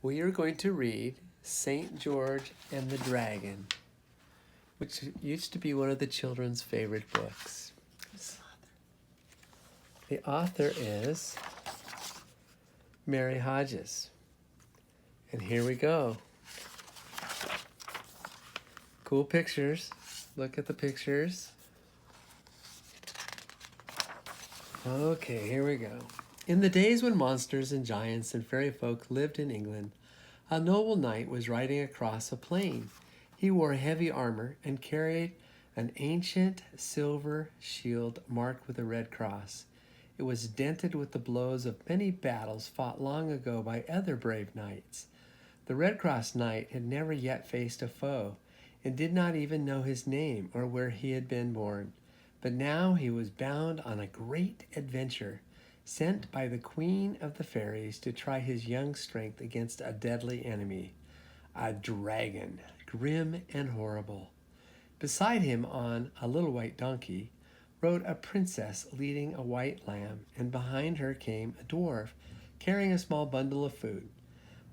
We are going to read St. George and the Dragon, which used to be one of the children's favorite books. The author is Mary Hodges. And here we go. Cool pictures. Look at the pictures. Okay, here we go. In the days when monsters and giants and fairy folk lived in England, a noble knight was riding across a plain. He wore heavy armor and carried an ancient silver shield marked with a red cross. It was dented with the blows of many battles fought long ago by other brave knights. The Red Cross Knight had never yet faced a foe and did not even know his name or where he had been born. But now he was bound on a great adventure, sent by the Queen of the Fairies to try his young strength against a deadly enemy, a dragon, grim and horrible. Beside him on a little white donkey rode a princess leading a white lamb, and behind her came a dwarf carrying a small bundle of food.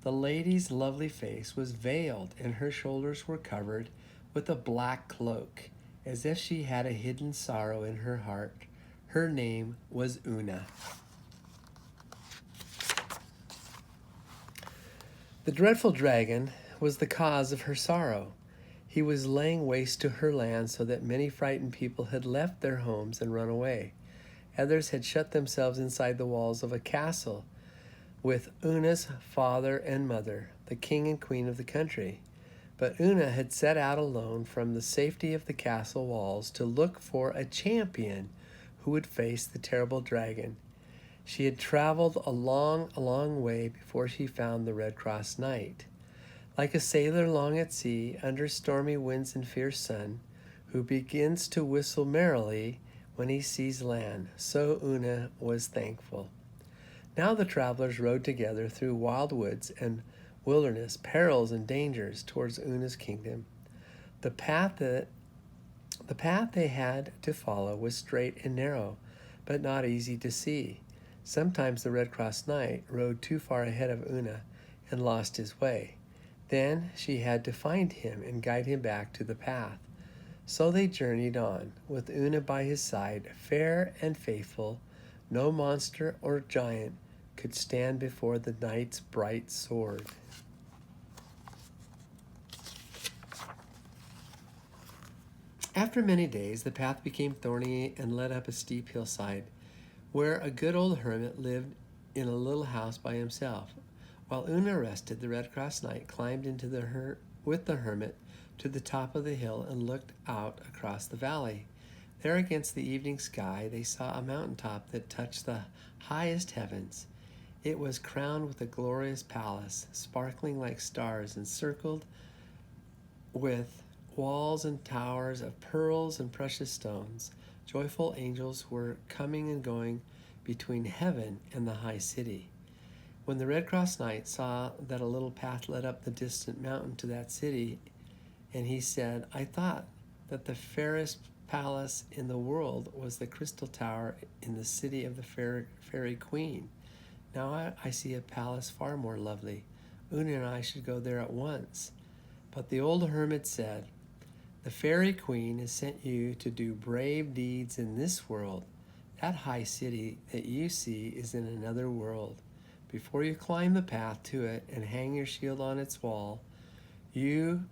The lady's lovely face was veiled, and her shoulders were covered with a black cloak, as if she had a hidden sorrow in her heart. Her name was Una. The dreadful dragon was the cause of her sorrow. He was laying waste to her land so that many frightened people had left their homes and run away. Others had shut themselves inside the walls of a castle with Una's father and mother, the king and queen of the country. But Una had set out alone from the safety of the castle walls to look for a champion who would face the terrible dragon. She had traveled a long way before she found the Red Cross Knight. Like a sailor long at sea, under stormy winds and fierce sun, who begins to whistle merrily when he sees land, so Una was thankful. Now the travelers rode together through wild woods and wilderness, perils and dangers towards Una's kingdom. The path they had to follow was straight and narrow, but not easy to see. Sometimes the Red Cross Knight rode too far ahead of Una and lost his way. Then she had to find him and guide him back to the path. So they journeyed on, with Una by his side, fair and faithful. No monster or giant could stand before the knight's bright sword. After many days, the path became thorny and led up a steep hillside, where a good old hermit lived in a little house by himself. While Una rested, the Red Cross Knight climbed with the hermit to the top of the hill and looked out across the valley. There against the evening sky, they saw a mountaintop that touched the highest heavens. It was crowned with a glorious palace, sparkling like stars, encircled with walls and towers of pearls and precious stones. Joyful angels were coming and going between heaven and the high city. When the Red Cross Knight saw that a little path led up the distant mountain to that city, and he said, "I thought that the fairest palace in the world was the crystal tower in the city of the fairy queen. Now I see a palace far more lovely. Una and I should go there at once." But the old hermit said, "The fairy queen has sent you to do brave deeds in this world. That high city that you see is in another world. Before you climb the path to it and hang your shield on its wall, you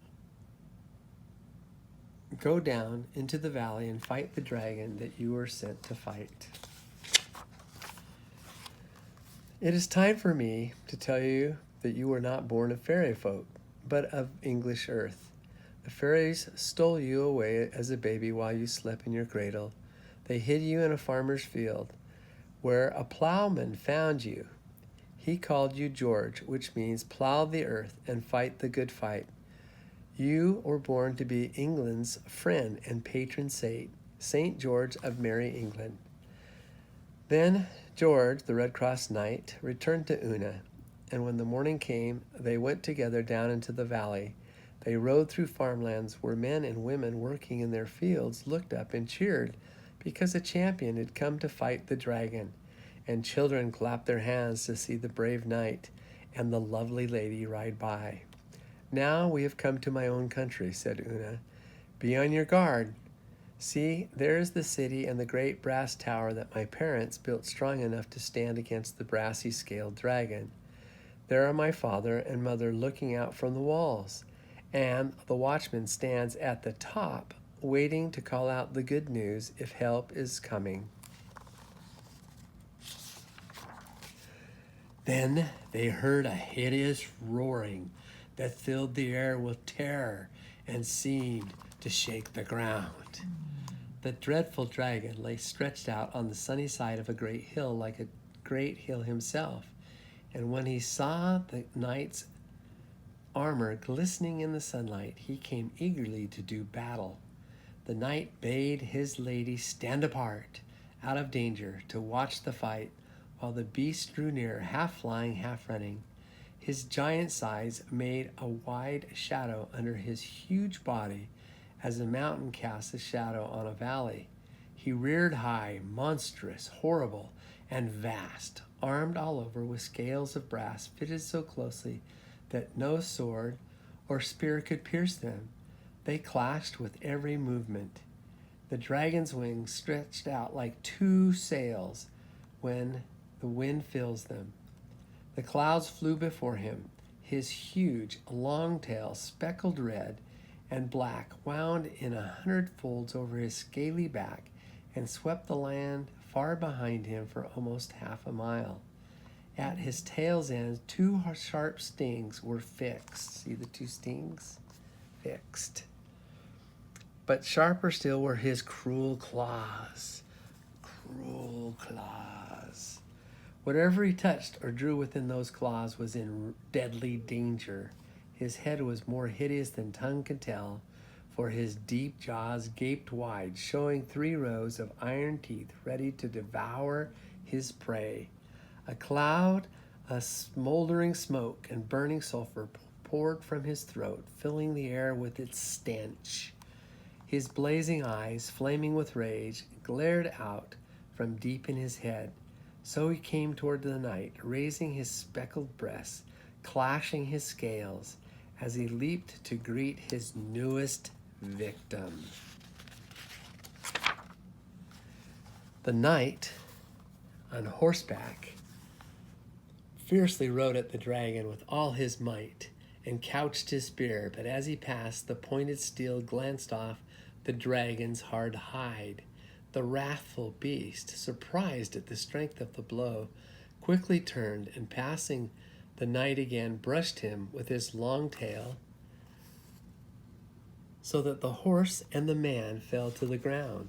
go down into the valley and fight the dragon that you were sent to fight." It is time for me to tell you that you were not born of fairy folk, but of English earth. The fairies stole you away as a baby while you slept in your cradle. They hid you in a farmer's field, where a plowman found you. He called you George, which means plow the earth and fight the good fight. You were born to be England's friend and patron saint, St. George of Merry England. Then George, the Red Cross Knight, returned to Una, and when the morning came, they went together down into the valley. They rode through farmlands where men and women working in their fields looked up and cheered because a champion had come to fight the dragon, and children clapped their hands to see the brave knight and the lovely lady ride by. "Now we have come to my own country," said Una. "Be on your guard. See, there is the city and the great brass tower that my parents built strong enough to stand against the brassy scaled dragon. There are my father and mother looking out from the walls, and the watchman stands at the top, waiting to call out the good news if help is coming." Then they heard a hideous roaring that filled the air with terror and seemed to shake the ground. The dreadful dragon lay stretched out on the sunny side of a great hill like a great hill himself, and when he saw the knight's armor glistening in the sunlight, he came eagerly to do battle. The knight bade his lady stand apart, out of danger, to watch the fight, while the beast drew near, half flying, half running. His giant size made a wide shadow under his huge body, as a mountain casts a shadow on a valley. He reared high, monstrous, horrible, and vast, armed all over with scales of brass fitted so closely that no sword or spear could pierce them. They clashed with every movement. The dragon's wings stretched out like two sails when the wind fills them. The clouds flew before him. His huge, long tail, speckled red and black, wound in 100 folds over his scaly back and swept the land far behind him for almost half a mile. At his tail's ends, two sharp stings were fixed. See the two stings? Fixed. But sharper still were his cruel claws. Cruel claws. Whatever he touched or drew within those claws was in deadly danger. His head was more hideous than tongue could tell, for his deep jaws gaped wide, showing 3 rows of iron teeth ready to devour his prey. A cloud of smoldering smoke and burning sulfur poured from his throat, filling the air with its stench. His blazing eyes, flaming with rage, glared out from deep in his head. So he came toward the knight, raising his speckled breast, clashing his scales, as he leaped to greet his newest victim. The knight, on horseback, fiercely rode at the dragon with all his might, and couched his spear, but as he passed, the pointed steel glanced off the dragon's hard hide. The wrathful beast, surprised at the strength of the blow, quickly turned, and passing the knight again, brushed him with his long tail, so that the horse and the man fell to the ground.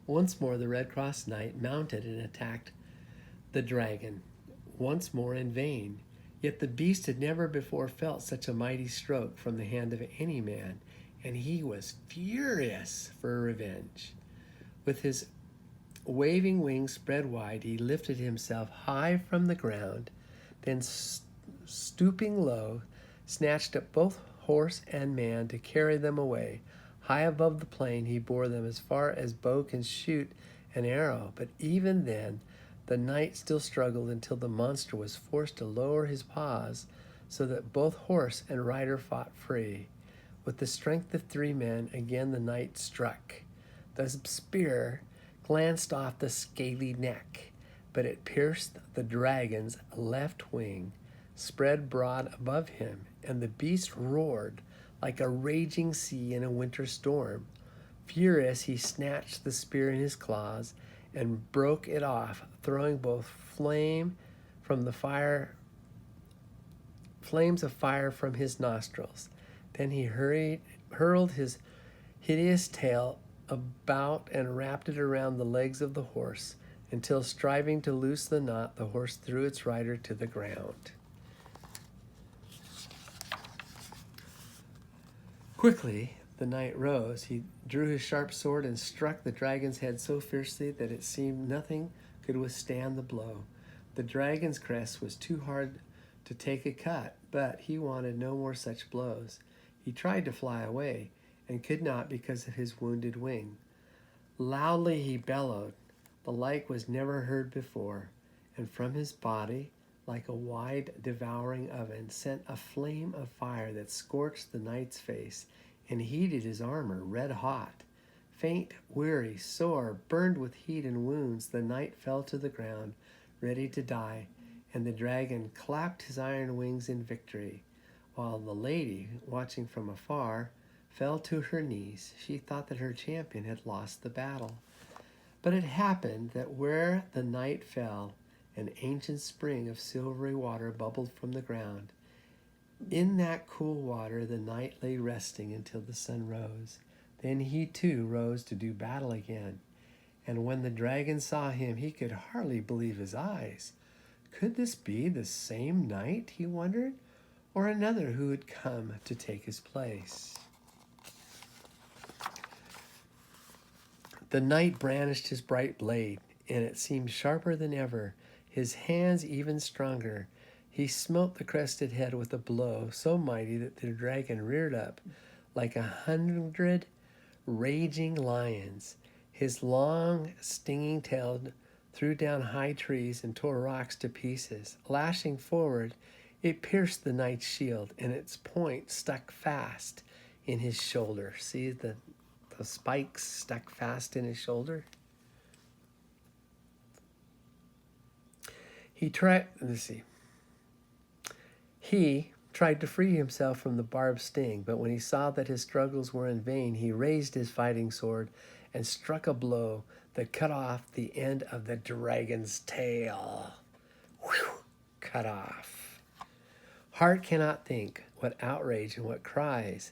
Once more the Red Cross Knight mounted and attacked the dragon, once more in vain. Yet the beast had never before felt such a mighty stroke from the hand of any man, and he was furious for revenge. With his waving wings spread wide, he lifted himself high from the ground, then stooping low, snatched up both horse and man to carry them away. High above the plain, he bore them as far as bow can shoot an arrow. But even then, the knight still struggled until the monster was forced to lower his paws, so that both horse and rider fought free. With the strength of 3 men, again the knight struck. The spear glanced off the scaly neck, but it pierced the dragon's left wing, spread broad above him, and the beast roared like a raging sea in a winter storm. Furious, he snatched the spear in his claws and broke it off, throwing both flames of fire from his nostrils. Then he hurled his hideous tail about and wrapped it around the legs of the horse, until, striving to loose the knot, the horse threw its rider to the ground. Quickly the knight rose. He drew his sharp sword and struck the dragon's head so fiercely that it seemed nothing could withstand the blow. The dragon's crest was too hard to take a cut, but he wanted no more such blows. He tried to fly away, and could not because of his wounded wing. Loudly he bellowed. The like was never heard before, and from his body like a wide devouring oven, sent a flame of fire that scorched the knight's face and heated his armor red hot. Faint, weary, sore, burned with heat and wounds, the knight fell to the ground, ready to die, and the dragon clapped his iron wings in victory. While the lady, watching from afar, fell to her knees. She thought that her champion had lost the battle. But it happened that where the knight fell, an ancient spring of silvery water bubbled from the ground. In that cool water the knight lay resting until the sun rose. Then he too rose to do battle again. And when the dragon saw him, he could hardly believe his eyes. Could this be the same knight, he wondered, or another who had come to take his place? The knight brandished his bright blade, and it seemed sharper than ever, his hands even stronger. He smote the crested head with a blow so mighty that the dragon reared up like 100 raging lions. His long, stinging tail threw down high trees and tore rocks to pieces. Lashing forward, it pierced the knight's shield, and its point stuck fast in his shoulder. See the spikes stuck fast in his shoulder? He tried to free himself from the barbed sting, but when he saw that his struggles were in vain, he raised his fighting sword and struck a blow that cut off the end of the dragon's tail. Whew, cut off. Heart cannot think what outrage and what cries.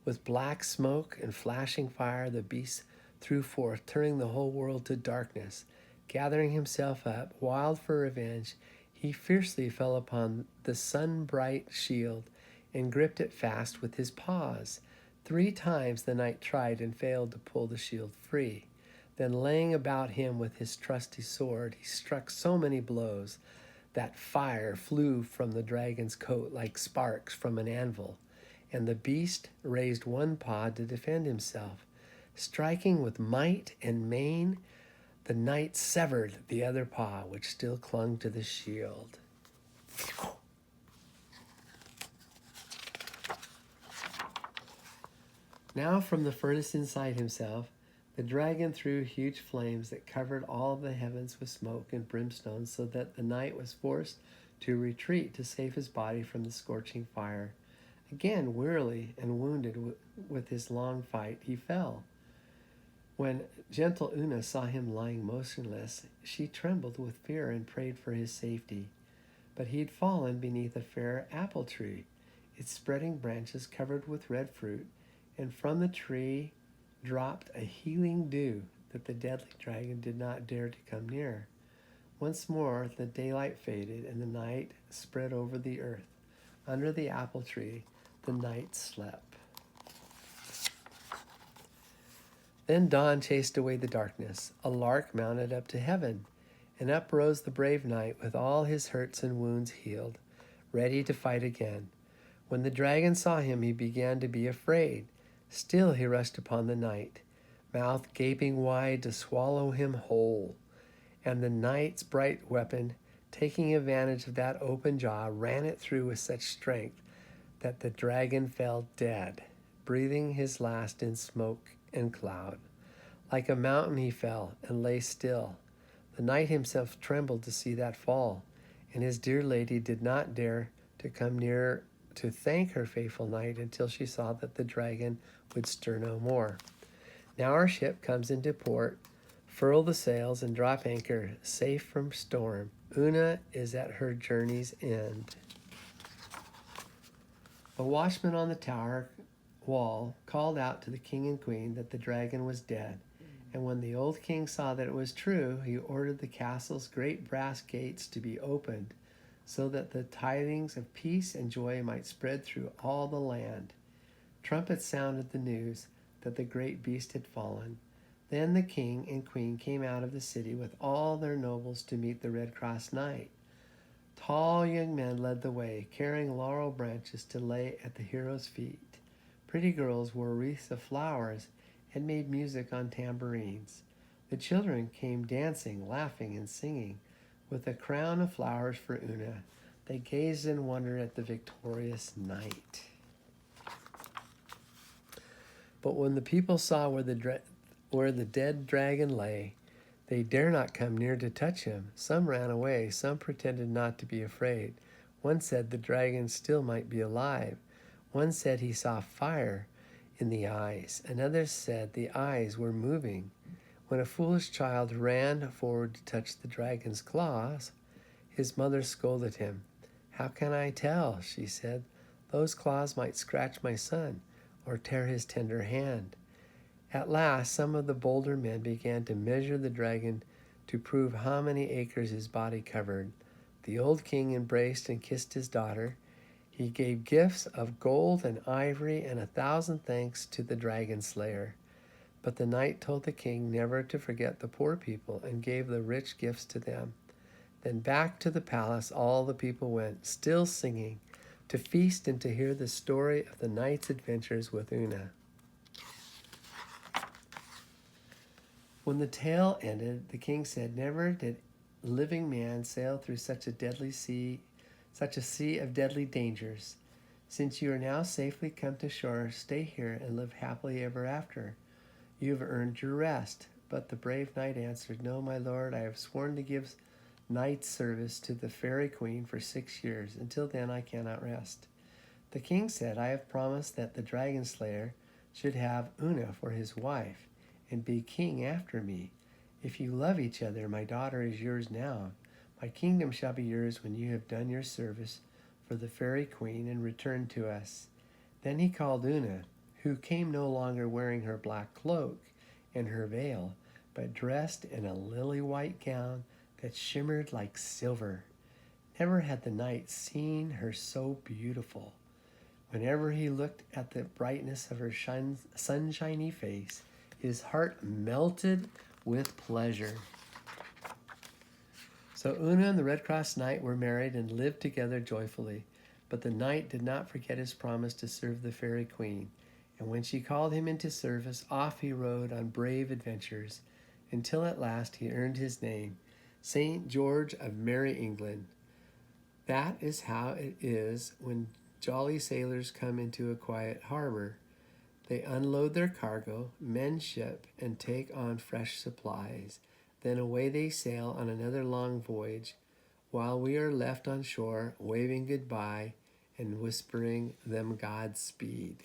With black smoke and flashing fire, the beast threw forth, turning the whole world to darkness. Gathering himself up, wild for revenge, he fiercely fell upon the sun-bright shield and gripped it fast with his paws. 3 times the knight tried and failed to pull the shield free. Then laying about him with his trusty sword, he struck so many blows that fire flew from the dragon's coat like sparks from an anvil, and the beast raised one paw to defend himself. Striking with might and main, the knight severed the other paw, which still clung to the shield. Now from the furnace inside himself, the dragon threw huge flames that covered all of the heavens with smoke and brimstone, so that the knight was forced to retreat to save his body from the scorching fire. Again, wearily and wounded with his long fight, he fell. When gentle Una saw him lying motionless, she trembled with fear and prayed for his safety. But he had fallen beneath a fair apple tree, its spreading branches covered with red fruit, and from the tree dropped a healing dew that the deadly dragon did not dare to come near. Once more the daylight faded, and the night spread over the earth. Under the apple tree, the knight slept. Then dawn chased away the darkness. A lark mounted up to heaven, and up rose the brave knight with all his hurts and wounds healed, ready to fight again. When the dragon saw him, he began to be afraid. Still he rushed upon the knight, mouth gaping wide to swallow him whole. And the knight's bright weapon, taking advantage of that open jaw, ran it through with such strength that the dragon fell dead, breathing his last in smoke and cloud. Like a mountain he fell and lay still. The knight himself trembled to see that fall, and his dear lady did not dare to come near to thank her faithful knight until she saw that the dragon would stir no more. Now our ship comes into port. Furl the sails and drop anchor, safe from storm. Una is at her journey's end. A watchman on the tower wall called out to the king and queen that the dragon was dead. And when the old king saw that it was true, he ordered the castle's great brass gates to be opened, so that the tidings of peace and joy might spread through all the land. Trumpets sounded the news that the great beast had fallen. Then the king and queen came out of the city with all their nobles to meet the Red Cross Knight. Tall young men led the way, carrying laurel branches to lay at the hero's feet. Pretty girls wore wreaths of flowers and made music on tambourines. The children came dancing, laughing, and singing, with a crown of flowers for Una, They gazed in wonder at the victorious knight. But when the people saw where the dead dragon lay, they dare not come near to touch him. Some ran away, some pretended not to be afraid. One said the dragon still might be alive. One said he saw fire in the eyes. Another said the eyes were moving. When a foolish child ran forward to touch the dragon's claws, his mother scolded him. "How can I tell?" she said. "Those claws might scratch my son or tear his tender hand." At last, some of the bolder men began to measure the dragon to prove how many acres his body covered. The old king embraced and kissed his daughter. He gave gifts of gold and ivory and 1,000 thanks to the dragon slayer. But the knight told the king never to forget the poor people and gave the rich gifts to them. Then back to the palace all the people went, still singing, to feast and to hear the story of the knight's adventures with Una. When the tale ended, the king said, "Never did living man sail through such a sea of deadly dangers. Since you are now safely come to shore, stay here and live happily ever after. You have earned your rest." But the brave knight answered, "No, my lord, I have sworn to give knight's service to the fairy queen for 6 years. Until then I cannot rest." The king said, "I have promised that the dragon slayer should have Una for his wife and be king after me. If you love each other, my daughter is yours now. My kingdom shall be yours when you have done your service for the fairy queen and returned to us." Then he called Una, who came no longer wearing her black cloak and her veil, but dressed in a lily-white gown that shimmered like silver. Never had the knight seen her so beautiful. Whenever he looked at the brightness of her sunshiny face, his heart melted with pleasure. So Una and the Red Cross Knight were married and lived together joyfully. But the knight did not forget his promise to serve the fairy queen. And when she called him into service, off he rode on brave adventures, until at last he earned his name, St. George of Merry England. That is how it is when jolly sailors come into a quiet harbor. They unload their cargo, mend ship, and take on fresh supplies. Then away they sail on another long voyage, while we are left on shore, waving goodbye and whispering them Godspeed.